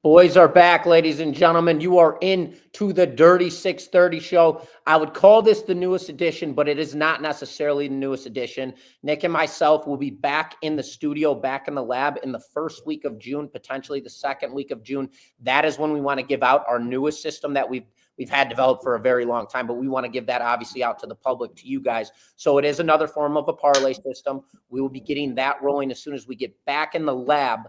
Boys are back, ladies and gentlemen. You are in to the Dirty 630 show. I would call this the newest edition, but it is not necessarily the newest edition. Nick and myself will be back in the studio, back in the lab in the first week of June, potentially the second week of June. That is when we want to give out our newest system that we've had developed for a very long time, but we want to give that obviously out to the public, to you guys. So it is another form of a parlay system. We will be getting that rolling as soon as we get back in the lab.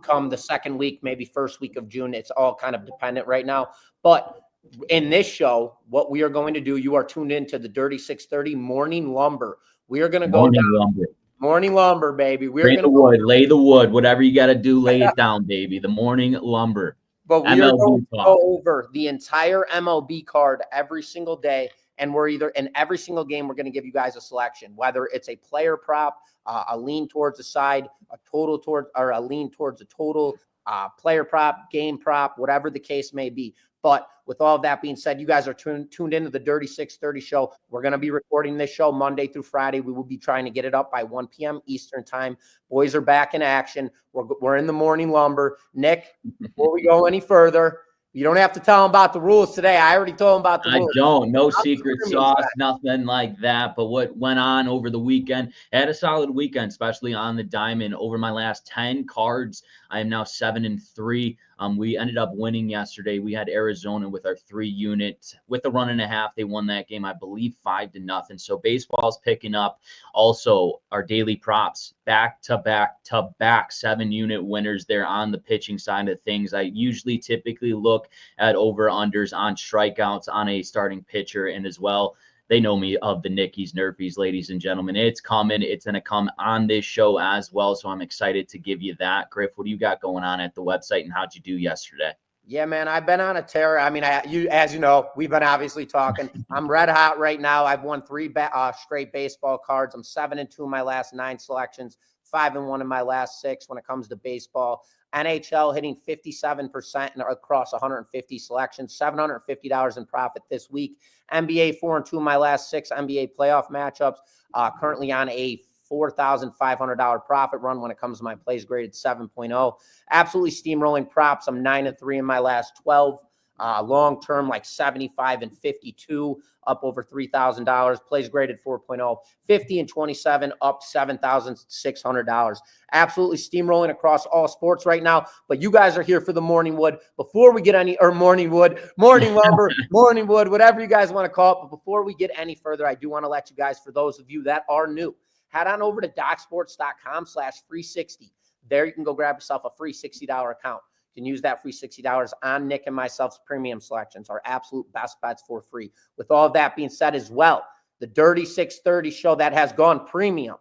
Come the second week, maybe first week of June. It's all kind of dependent right now. But in this show, what we are going to do, you are tuned into the Dirty 630 Morning Lumber. We are going to go down. Morning Lumber, baby. We're going to lay the wood, whatever you got to do, lay it down, baby. The Morning Lumber. But we are going to go over the entire MLB card every single day. And we're either in every single game, we're going to give you guys a selection, whether it's a player prop, a lean towards the side, a total towards, or a lean towards a total, player prop, game prop, whatever the case may be. But with all of that being said, you guys are tuned into the Dirty 630 show. We're going to be recording this show Monday through Friday. We will be trying to get it up by 1 p.m. Eastern time. Boys are back in action. We're in the Morning Lumber. Nick, before we go any further, you don't have to tell them about the rules today. I already told them about the rules. I don't. No secret sauce, nothing like that. But what went on over the weekend, I had a solid weekend, especially on the diamond. Over my last 10 cards, I am now 7-3. We ended up winning yesterday. We had Arizona with our 3 unit with a 1.5. They won that game, I believe, 5-0. So baseball's picking up. Also, our daily props, back-to-back 7-unit winners there on the pitching side of things. I usually typically look at over-unders on strikeouts on a starting pitcher, and as well, they know me of the Nickies, Murphys, ladies and gentlemen. It's coming. It's going to come on this show as well. So I'm excited to give you that. Griff, what do you got going on at the website, and how'd you do yesterday? Yeah, man, I've been on a tear. I mean, as you know, we've been obviously talking. I'm red hot right now. I've won 3 straight baseball cards. I'm 7-2 in my last 9 selections, 5-1 in my last 6 when it comes to baseball. NHL hitting 57% across 150 selections, $750 in profit this week. NBA 4-2 in my last 6 NBA playoff matchups. Currently on a $4,500 profit run when it comes to my plays graded 7.0. Absolutely steamrolling props. I'm 9-3 in my last 12. Long term, like 75 and 52, up over $3,000. Plays graded 4.0, 50 and 27, up $7,600. Absolutely steamrolling across all sports right now. But you guys are here for the Morning Wood. Before we get Morning Lumber, Morning Wood, whatever you guys want to call it. But before we get any further, I do want to let you guys, for those of you that are new, head on over to docsports.com/free60. There you can go grab yourself a free $60 account. You can use that free $60 on Nick and myself's premium selections, our absolute best bets for free. With all of that being said as well, the Dirty 630 show that has gone premium,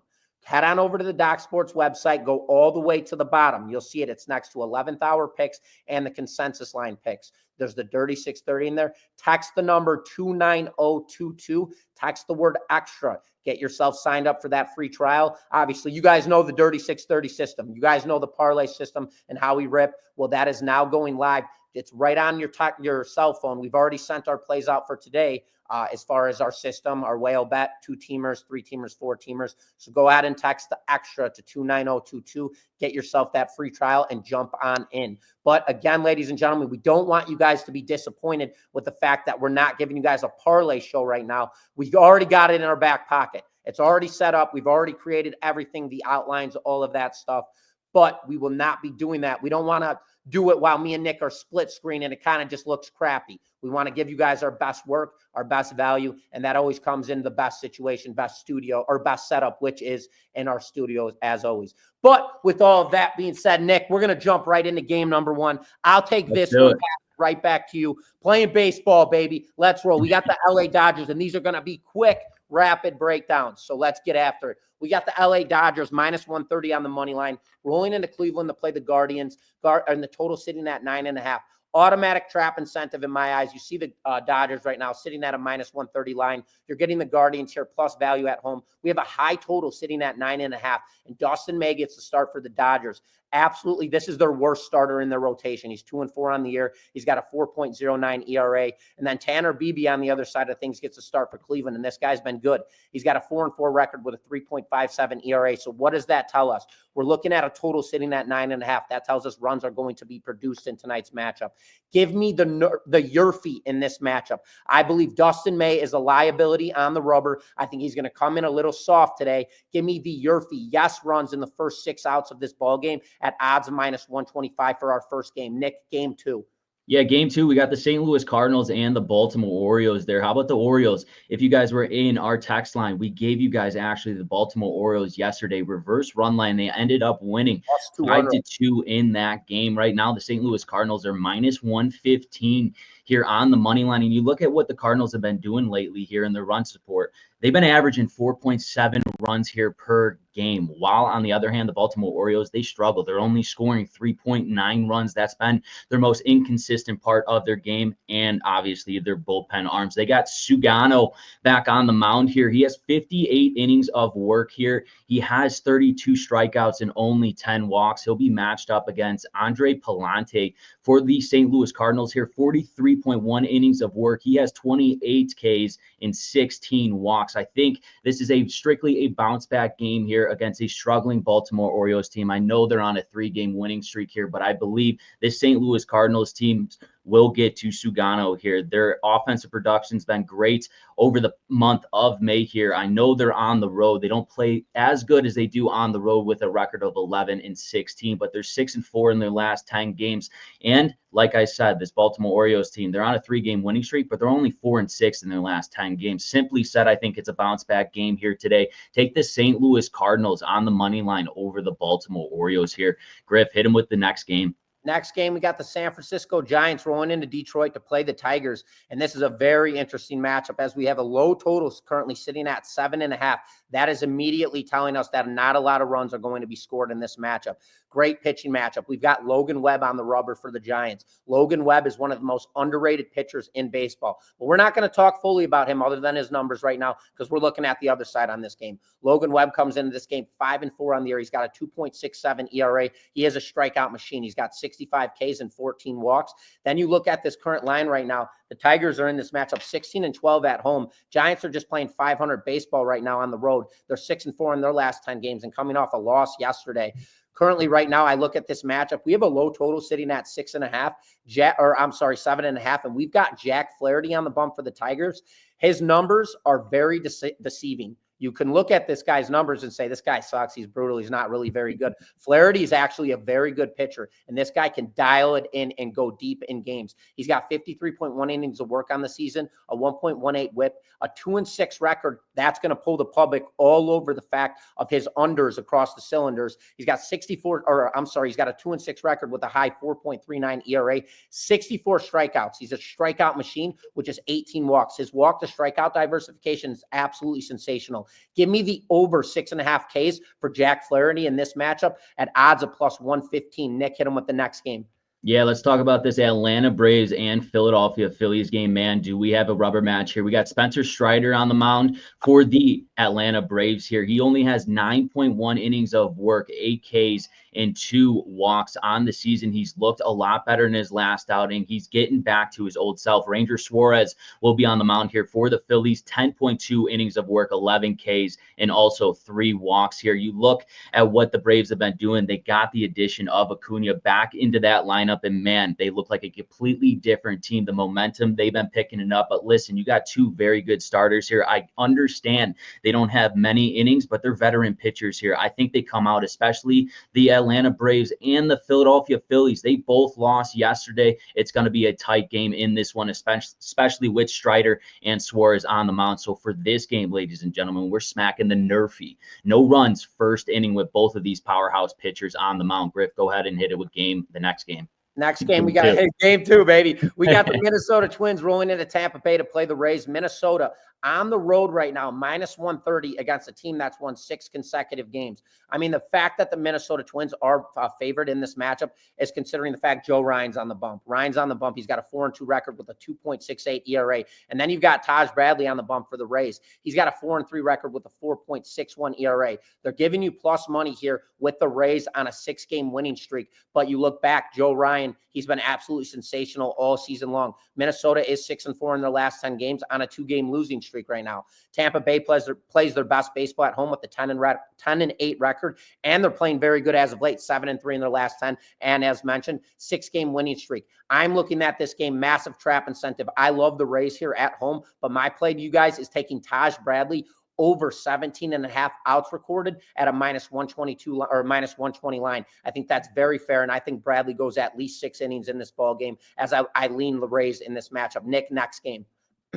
head on over to the Doc Sports website, go all the way to the bottom. You'll see it. It's next to 11th hour picks and the consensus line picks. There's the Dirty 630 in there. Text the number 29022. Text the word extra. Get yourself signed up for that free trial. Obviously, you guys know the Dirty 630 system. You guys know the parlay system and how we rip. Well, that is now going live. It's right on your cell phone. We've already sent our plays out for today as far as our system, our whale bet, 2-teamers, 3-teamers, 4-teamers. So go ahead and text the extra to 29022. Get yourself that free trial and jump on in. But again, ladies and gentlemen, we don't want you guys to be disappointed with the fact that we're not giving you guys a parlay show right now. We've already got it in our back pocket. It's already set up. We've already created everything, the outlines, all of that stuff. But we will not be doing that. We don't want to do it while me and Nick are split screen and it kind of just looks crappy. We want to give you guys our best work, our best value, and that always comes in the best situation, best studio, or best setup, which is in our studios as always. But with all of that being said, Nick, we're going to jump right into game number 1. I'll take this one right back to you. Playing baseball, baby. Let's roll. We got the LA Dodgers, and these are going to be quick, rapid breakdowns. So let's get after it. We got the LA Dodgers minus 130 on the money line, rolling into Cleveland to play the Guardians, and the total sitting at 9.5. Automatic trap incentive in my eyes. You see the Dodgers right now sitting at a minus 130 line. You're getting the Guardians here plus value at home. We have a high total sitting at 9.5, and Dustin May gets the start for the Dodgers. Absolutely. This is their worst starter in their rotation. He's 2-4 on the year. He's got a 4.09 ERA. And then Tanner Beebe on the other side of things gets a start for Cleveland. And this guy's been good. He's got a 4-4 record with a 3.57 ERA. So what does that tell us? We're looking at a total sitting at 9.5. That tells us runs are going to be produced in tonight's matchup. Give me the Yurfie in this matchup. I believe Dustin May is a liability on the rubber. I think he's going to come in a little soft today. Give me the Yurfie. Yes, runs in the first 6 outs of this ball game at odds of -125 for our first game. Nick, game 2. Yeah, game 2, we got the St. Louis Cardinals and the Baltimore Orioles there. How about the Orioles? If you guys were in our text line, we gave you guys actually the Baltimore Orioles yesterday, reverse run line. They ended up winning 5-2 in that game. Right now, the St. Louis Cardinals are -115 here on the money line. And you look at what the Cardinals have been doing lately here in their run support. They've been averaging 4.7 runs here per game. While on the other hand, the Baltimore Orioles, they struggle. They're only scoring 3.9 runs. That's been their most inconsistent part of their game. And obviously their bullpen arms. They got Sugano back on the mound here. He has 58 innings of work here. He has 32 strikeouts and only 10 walks. He'll be matched up against Andre Palante for the St. Louis Cardinals here. 43.1 innings of work. He has 28 Ks and 16 walks. I think this is strictly a bounce back game here against a struggling Baltimore Orioles team. I know they're on a 3-game winning streak here, but I believe this St. Louis Cardinals team will get to Sugano here. Their offensive production's been great over the month of May here. I know they're on the road. They don't play as good as they do on the road with a record of 11-16, but they're 6-4 in their last 10 games. And like I said, this Baltimore Orioles team, they're on a 3-game winning streak, but they're only 4-6 in their last 10 games. Simply said, I think it's a bounce back game here today. Take the St. Louis Cardinals on the money line over the Baltimore Orioles here. Griff, hit him with the next game. Next game, we got the San Francisco Giants rolling into Detroit to play the Tigers. And this is a very interesting matchup as we have a low total currently sitting at 7.5. That is immediately telling us that not a lot of runs are going to be scored in this matchup. Great pitching matchup. We've got Logan Webb on the rubber for the Giants. Logan Webb is one of the most underrated pitchers in baseball. But we're not going to talk fully about him other than his numbers right now because we're looking at the other side on this game. Logan Webb comes into this game 5-4 on the year. He's got a 2.67 ERA. He is a strikeout machine. He's got 65 Ks and 14 walks. Then you look at this current line right now. The Tigers are in this matchup 16-12 at home. Giants are just playing 500 baseball right now on the road. They're 6-4 in their last 10 games and coming off a loss yesterday. Currently, right now, I look at this matchup. We have a low total sitting at 6.5, 7.5, and we've got Jack Flaherty on the bump for the Tigers. His numbers are very deceiving. You can look at this guy's numbers and say, this guy sucks. He's brutal. He's not really very good. Flaherty is actually a very good pitcher, and this guy can dial it in and go deep in games. He's got 53.1 innings of work on the season, a 1.18 whip, a 2-6 record. That's going to pull the public all over the fact of his unders across the cylinders. He's got he's got a 2-6 record with a high 4.39 ERA, 64 strikeouts. He's a strikeout machine, which is 18 walks. His walk to strikeout diversification is absolutely sensational. Give me the over 6.5 Ks for Jack Flaherty in this matchup at odds of +115. Nick, hit him with the next game. Yeah, let's talk about this Atlanta Braves and Philadelphia Phillies game, man. Do we have a rubber match here? We got Spencer Strider on the mound for the Atlanta Braves here. He only has 9.1 innings of work, 8 Ks, and 2 walks on the season. He's looked a lot better in his last outing. He's getting back to his old self. Ranger Suarez will be on the mound here for the Phillies. 10.2 innings of work, 11 Ks, and also 3 walks here. You look at what the Braves have been doing. They got the addition of Acuna back into that lineup, and man, they look like a completely different team. The momentum, they've been picking it up. But listen, you got 2 very good starters here. I understand they don't have many innings, but they're veteran pitchers here. I think they come out, especially the Atlanta Braves and the Philadelphia Phillies. They both lost yesterday. It's going to be a tight game in this one, especially with Strider and Suarez on the mound. So for this game, ladies and gentlemen, we're smacking the Murphy. No runs first inning with both of these powerhouse pitchers on the mound. Griff, go ahead and hit it with the next game. Next game, we got game 2, baby. We got the Minnesota Twins rolling into Tampa Bay to play the Rays. Minnesota on the road right now, minus 130 against a team that's won 6 consecutive games. I mean, the fact that the Minnesota Twins are favored in this matchup is considering the fact Joe Ryan's on the bump. Ryan's on the bump. He's got a 4-2 record with a 2.68 ERA. And then you've got Taj Bradley on the bump for the Rays. He's got a 4-3 record with a 4.61 ERA. They're giving you plus money here with the Rays on a 6-game winning streak. But you look back, Joe Ryan, he's been absolutely sensational all season long. Minnesota is 6-4 in their last 10 games on a 2-game losing streak right now. Tampa Bay plays their best baseball at home with the 10-8 record, and they're playing very good as of late, 7-3 in their last 10, and as mentioned, 6-game winning streak. I'm looking at this game, massive trap incentive. I love the Rays here at home, but my play to you guys is taking Taj Bradley over 17.5 outs recorded at a minus 122 or minus 120 line. I think that's very fair, and I think Bradley goes at least 6 innings in this ball game as I lean the Rays in this matchup. Nick, next game.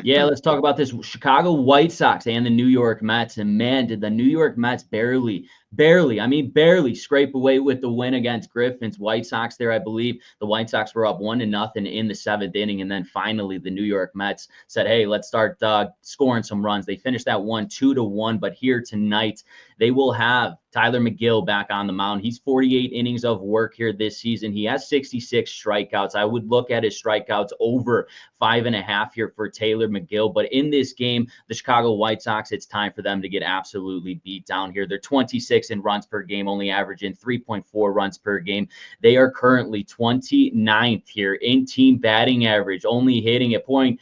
Yeah, let's talk about this Chicago White Sox and the New York Mets. And man, did the New York Mets barely scrape away with the win against Griffin's White Sox there. I believe the White Sox were up 1-0 in the 7th inning. And then finally the New York Mets said, hey, let's start scoring some runs. They finished that one 2-1. But here tonight, they will have Tyler McGill back on the mound. He's 48 innings of work here this season. He has 66 strikeouts. I would look at his strikeouts over 5.5 here for Taylor McGill. But in this game, the Chicago White Sox, it's time for them to get absolutely beat down here. They're 26 in runs per game, only averaging 3.4 runs per game. They are currently 29th here in team batting average, only hitting a .098.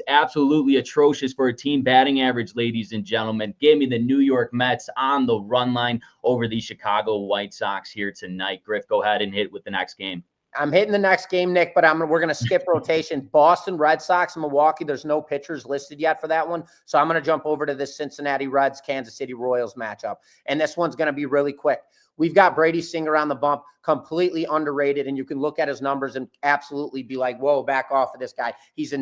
Absolutely atrocious for a team batting average, ladies and gentlemen. Give me the New York Mets on the run line over the Chicago White Sox here tonight. Griff, go ahead and hit with the next game. I'm hitting the next game, Nick, but we're going to skip rotation. Boston Red Sox and Milwaukee. There's no pitchers listed yet for that one. So I'm going to jump over to this Cincinnati Reds, Kansas City Royals matchup. And this one's going to be really quick. We've got Brady Singer on the bump, completely underrated, and you can look at his numbers and absolutely be like, whoa, back off of this guy. He's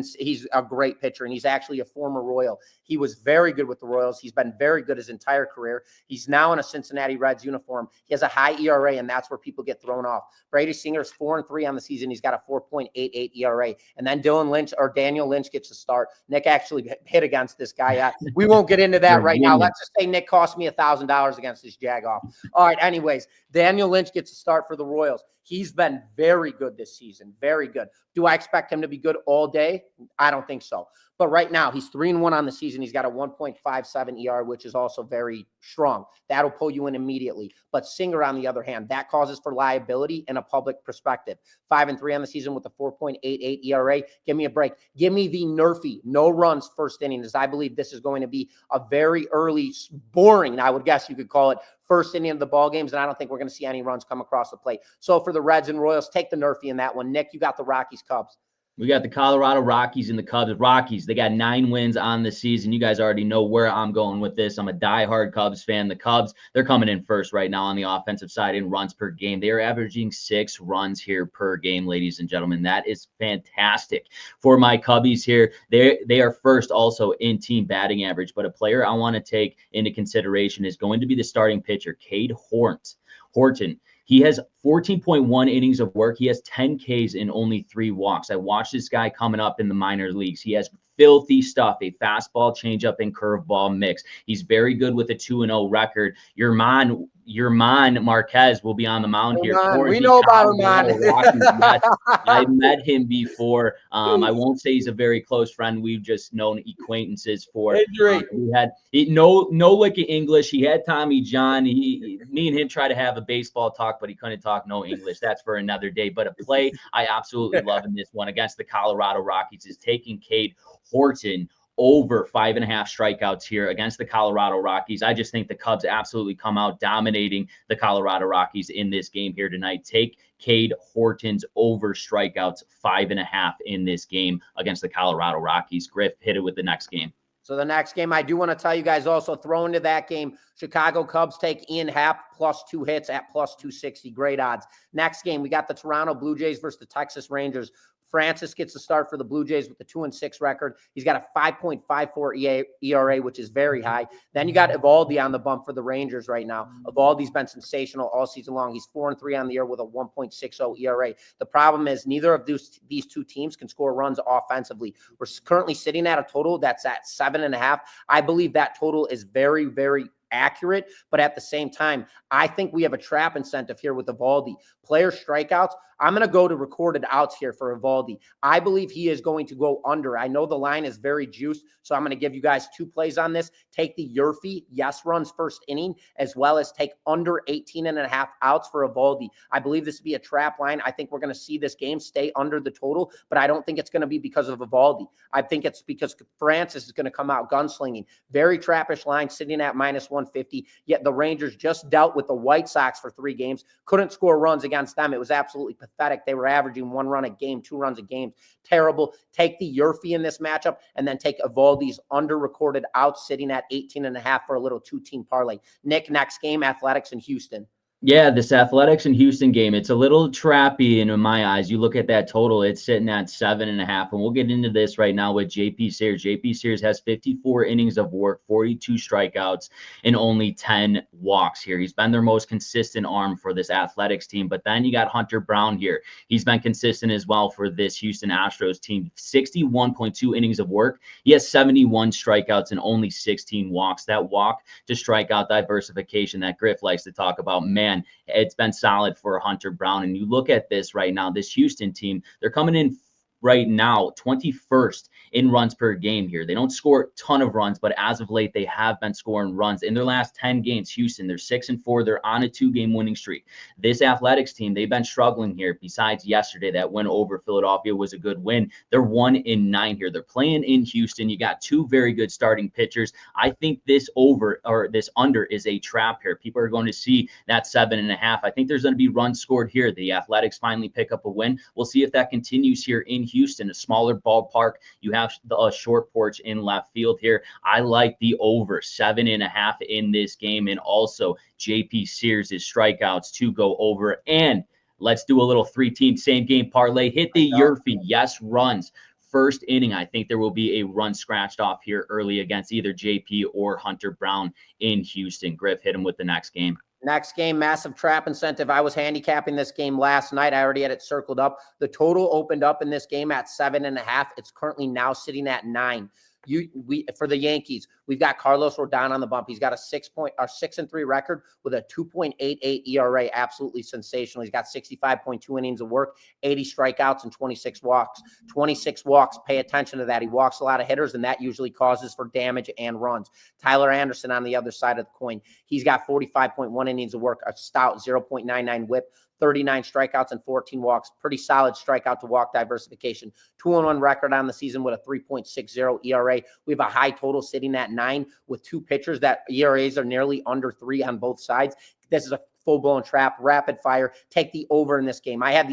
a great pitcher, and he's actually a former Royal. He was very good with the Royals. He's been very good his entire career. He's now in a Cincinnati Reds uniform. He has a high ERA, and that's where people get thrown off. Brady Singer is 4-3 on the season. He's got a 4.88 ERA. And then Daniel Lynch gets to start. Nick actually hit against this guy. We won't get into that right now. Let's just say Nick cost me $1,000 against this jag-off. All right, anyways, Daniel Lynch gets to start for the Royals. He's been very good this season, very good. Do I expect him to be good all day? I don't think so. But right now, he's 3-1 on the season. He's got a 1.57 ER, which is also very strong. That'll pull you in immediately. But Singer, on the other hand, that causes for liability in a public perspective. 5-3 on the season with a 4.88 ERA. Give me a break. Give me the Murphy, no runs first inning, as I believe this is going to be a very early, boring, I would guess you could call it, first inning of the ball games, and I don't think we're going to see any runs come across the plate. So for the Reds and Royals, take the Murphy in that one. Nick, you got the Rockies Cubs. We got the Colorado Rockies and the Cubs. Rockies, they got 9 wins on the season. You guys already know where I'm going with this. I'm a diehard Cubs fan. The Cubs, they're coming in first right now on the offensive side in runs per game. They are averaging 6 runs here per game, ladies and gentlemen. That is fantastic for my Cubbies here. They are first also in team batting average, but a player I want to take into consideration is going to be the starting pitcher, Cade Horton. He has 14.1 innings of work. He has 10 Ks and only 3 walks. I watched this guy coming up in the minor leagues. He has filthy stuff, a fastball, changeup, and curveball mix. He's very good with a 2-0 record. Yerman Marquez will be on the mound here. We know about Yerman. I met him before. I won't say he's a very close friend. We've just known acquaintances for. We had no lick of English. He had Tommy John. Me and him tried to have a baseball talk, but he couldn't talk no English. That's for another day. But a play I absolutely love in this one against the Colorado Rockies is taking Cade Horton over 5.5 strikeouts here against the Colorado Rockies. I just think the Cubs absolutely come out dominating the Colorado Rockies in this game here tonight. Take Cade Horton's over strikeouts 5.5 in this game against the Colorado Rockies. Griff, hit it with the next game. So the next game, I do want to tell you guys also, throw into that game, Chicago Cubs take Ian Happ plus 2 hits at plus 260. Great odds. Next game, we got the Toronto Blue Jays versus the Texas Rangers. Francis gets the start for the Blue Jays with the 2-6 record. He's got a 5.54 ERA, which is very high. Then you got Eovaldi on the bump for the Rangers right now. Eovaldi's been sensational all season long. He's 4-3 on the year with a 1.60 ERA. The problem is neither of these two teams can score runs offensively. We're currently sitting at a total that's at 7.5. I believe that total is very, very accurate, but at the same time, I think we have a trap incentive here with Eovaldi. Player strikeouts, I'm going to go to recorded outs here for Eovaldi. I believe he is going to go under. I know the line is very juiced, so I'm going to give you guys 2 plays on this. Take the Murphy, yes runs first inning, as well as take under 18.5 outs for Eovaldi. I believe this will be a trap line. I think we're going to see this game stay under the total, but I don't think it's going to be because of Eovaldi. I think it's because Francis is going to come out gunslinging. Very trappish line sitting at -150, yet the Rangers just dealt with the White Sox for 3 games, couldn't score runs against them. It was absolutely pathetic. They were averaging 1 run a game, 2 runs a game. Terrible. Take the Murphy in this matchup and then take Evaldi's under-recorded out sitting at 18.5 for a little 2-team parlay. Nick, next game, Athletics in Houston. Yeah, this Athletics and Houston game, it's a little trappy in my eyes. You look at that total, it's sitting at 7.5. And we'll get into this right now with JP Sears. JP Sears has 54 innings of work, 42 strikeouts, and only 10 walks here. He's been their most consistent arm for this Athletics team. But then you got Hunter Brown here. He's been consistent as well for this Houston Astros team. 61.2 innings of work. He has 71 strikeouts and only 16 walks. That walk to strikeout diversification that Griff likes to talk about, man, it's been solid for Hunter Brown. And you look at this right now, this Houston team, they're coming in right now 21st in runs per game here. They don't score a ton of runs, but as of late, they have been scoring runs. In their last 10 games, Houston, they're 6-4. They're on a 2-game winning streak. This Athletics team, they've been struggling here. Besides yesterday, that win over Philadelphia was a good win. They're 1-9 here. They're playing in Houston. You got 2 very good starting pitchers. I think this over or this under is a trap here. People are going to see that 7.5. I think there's going to be runs scored here. The Athletics finally pick up a win. We'll see if that continues here in Houston, a smaller ballpark. You have a short porch in left field here. I like the over 7.5 in this game, and also JP Sears' strikeouts to go over. And let's do a little 3-team same game parlay. Hit the Murphy, yes runs. First inning, I think there will be a run scratched off here early against either JP or Hunter Brown in Houston. Griff, hit him with the next game. Next game, massive trap incentive. I was handicapping this game last night. I already had it circled up. The total opened up in this game at 7.5. It's currently now sitting at 9. For the Yankees, we've got Carlos Rodon on the bump. He's got a 6-3 record with a 2.88 ERA. Absolutely sensational. He's got 65.2 innings of work, 80 strikeouts, and 26 walks. 26 walks. Pay attention to that. He walks a lot of hitters, and that usually causes for damage and runs. Tyler Anderson on the other side of the coin. He's got 45.1 innings of work, a stout 0.99 whip, 39 strikeouts and 14 walks. Pretty solid strikeout to walk diversification. 2-1 record on the season with a 3.60 ERA. We have a high total sitting at 9 with 2 pitchers that ERAs are nearly under 3 on both sides. This is a full-blown trap, rapid fire. Take the over in this game. I had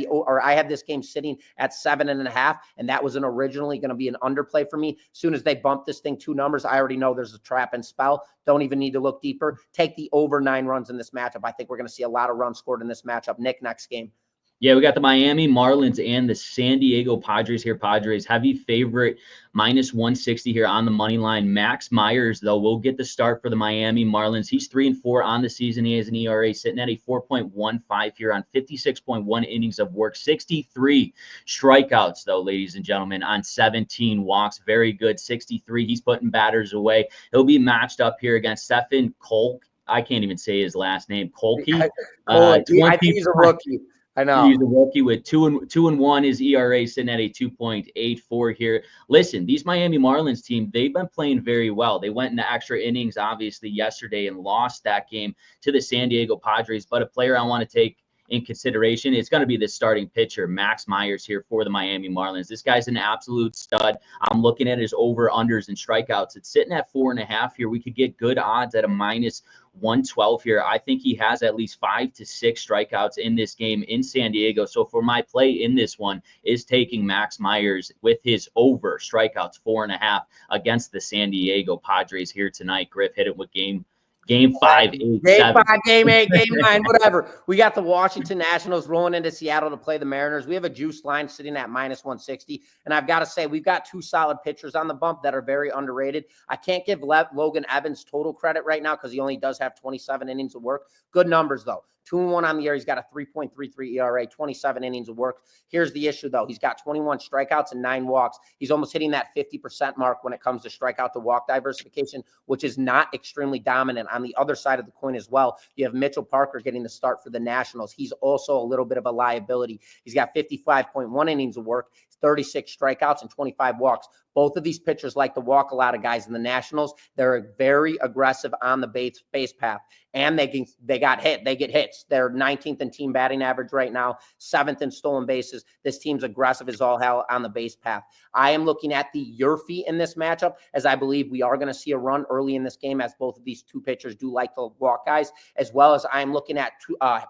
this game sitting at 7.5, and that was originally going to be an underplay for me. As soon as they bump this thing 2 numbers, I already know there's a trap and spell. Don't even need to look deeper. Take the over 9 runs in this matchup. I think we're going to see a lot of runs scored in this matchup. Nick, next game. Yeah, we got the Miami Marlins and the San Diego Padres here. Padres, heavy favorite, -160 here on the money line. Max Myers, though, will get the start for the Miami Marlins. He's 3-4 on the season. He has an ERA sitting at a 4.15 here on 56.1 innings of work. 63 strikeouts, though, ladies and gentlemen, on 17 walks. Very good. 63. He's putting batters away. He'll be matched up here against Stephen Kolk. I can't even say his last name. Kolke. I think he's a rookie. I know. He's a rookie with 2-1. His ERA sitting at a 2.84 here. Listen, these Miami Marlins team, they've been playing very well. They went into extra innings, obviously, yesterday and lost that game to the San Diego Padres. But a player I want to take in consideration, it's going to be the starting pitcher, Max Myers, here for the Miami Marlins. This guy's an absolute stud. I'm looking at his over-unders and strikeouts. It's sitting at 4.5 here. We could get good odds at a -112 here. I think he has at least 5 to 6 strikeouts in this game in San Diego. So for my play in this one is taking Max Myers with his over strikeouts 4.5 against the San Diego Padres here tonight. Griff, hit it with game Game 5, 8, Game 7. 5, Game 8, Game 9, whatever. We got the Washington Nationals rolling into Seattle to play the Mariners. We have a juice line sitting at -160. And I've got to say, we've got two solid pitchers on the bump that are very underrated. I can't give Logan Evans total credit right now because he only does have 27 innings of work. Good numbers, though. 2-1 on the year. He's got a 3.33 ERA, 27 innings of work. Here's the issue, though. He's got 21 strikeouts and 9 walks. He's almost hitting that 50% mark when it comes to strikeout to walk diversification, which is not extremely dominant. On the other side of the coin as well, you have Mitchell Parker getting the start for the Nationals. He's also a little bit of a liability. He's got 55.1 innings of work, 36 strikeouts, and 25 walks. Both of these pitchers like to walk a lot of guys in the Nationals. They're very aggressive on the base path, and they get hits. They're 19th in team batting average right now, 7th in stolen bases. This team's aggressive as all hell on the base path. I am looking at the Murphy in this matchup, as I believe we are going to see a run early in this game, as both of these two pitchers do like to walk guys, as well as I'm looking at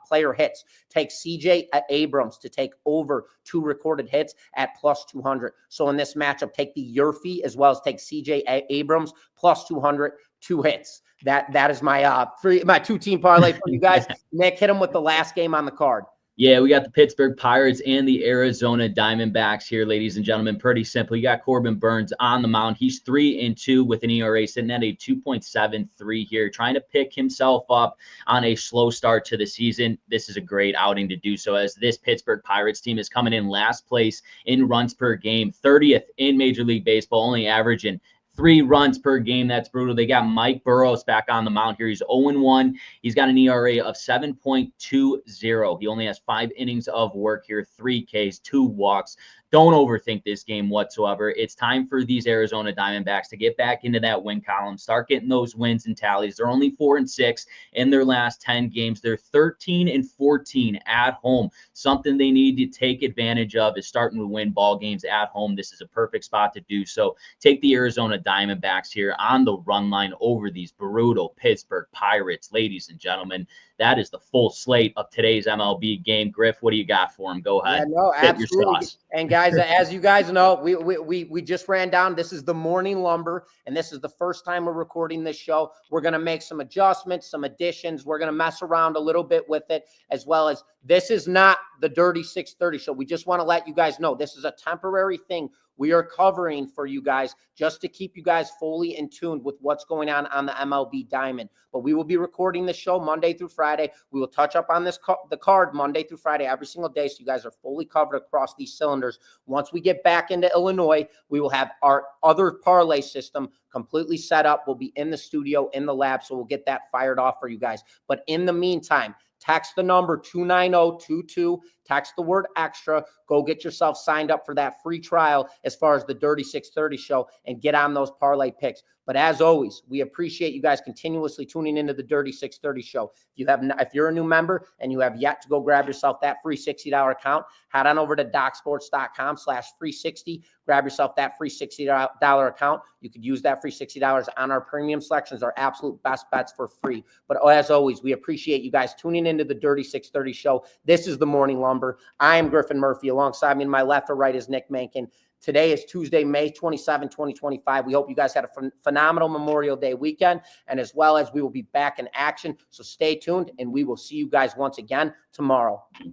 player hits. Take CJ Abrams to take over 2 recorded hits at +200. So in this matchup, take the Murphy as well as take CJ Abrams +200, 2 hits. That is my 2-team parlay for you guys. Nick, hit him with the last game on the card. Yeah, we got the Pittsburgh Pirates and the Arizona Diamondbacks here, ladies and gentlemen. Pretty simple. You got Corbin Burns on the mound. He's 3-2 with an ERA sitting at a 2.73 here, trying to pick himself up on a slow start to the season. This is a great outing to do so, as this Pittsburgh Pirates team is coming in last place in runs per game, 30th in Major League Baseball, only averaging 3 runs per game. That's brutal. They got Mike Burrows back on the mound here. He's 0-1. He's got an ERA of 7.20. He only has 5 innings of work here, 3 Ks, 2 walks. Don't overthink this game whatsoever. It's time for these Arizona Diamondbacks to get back into that win column, start getting those wins and tallies. They're only 4-6 in their last 10 games. They're 13-14 at home. Something they need to take advantage of is starting to win ball games at home. This is a perfect spot to do so. Take the Arizona Diamondbacks here on the run line over these brutal Pittsburgh Pirates. Ladies and gentlemen, that is the full slate of today's MLB game. Griff, what do you got for him? Go ahead. Yeah, no, absolutely. And guys, as you guys know, we just ran down. This is the morning lumber, and this is the first time we're recording this show. We're going to make some adjustments, some additions. We're going to mess around a little bit with it, as well as this is not the Dirty 630 show. We just want to let you guys know this is a temporary thing we are covering for you guys, just to keep you guys fully in tune with what's going on the MLB diamond. But we will be recording this show Monday through Friday. We will touch up on the card Monday through Friday every single day, so you guys are fully covered across these cylinders. Once we get back into Illinois, we will have our other parlay system completely set up. We'll be in the studio, in the lab, so we'll get that fired off for you guys. But in the meantime, text the number 29022, text the word extra, go get yourself signed up for that free trial as far as the Dirty 630 show, and get on those parlay picks. But as always, we appreciate you guys continuously tuning into the Dirty 630 show. If you're a new member and you have yet to go grab yourself that free $60 account, head on over to DocSports.com/free60. Grab yourself that free $60 account. You could use that free $60 on our premium selections, our absolute best bets for free. But as always, we appreciate you guys tuning into the Dirty 630 show. This is the Morning Lumber. I am Griffin Murphy. Alongside me, to my left or right, is Nick Menken. Today is Tuesday, May 27, 2025. We hope you guys had a phenomenal Memorial Day weekend, and as well as we will be back in action. So stay tuned, and we will see you guys once again tomorrow.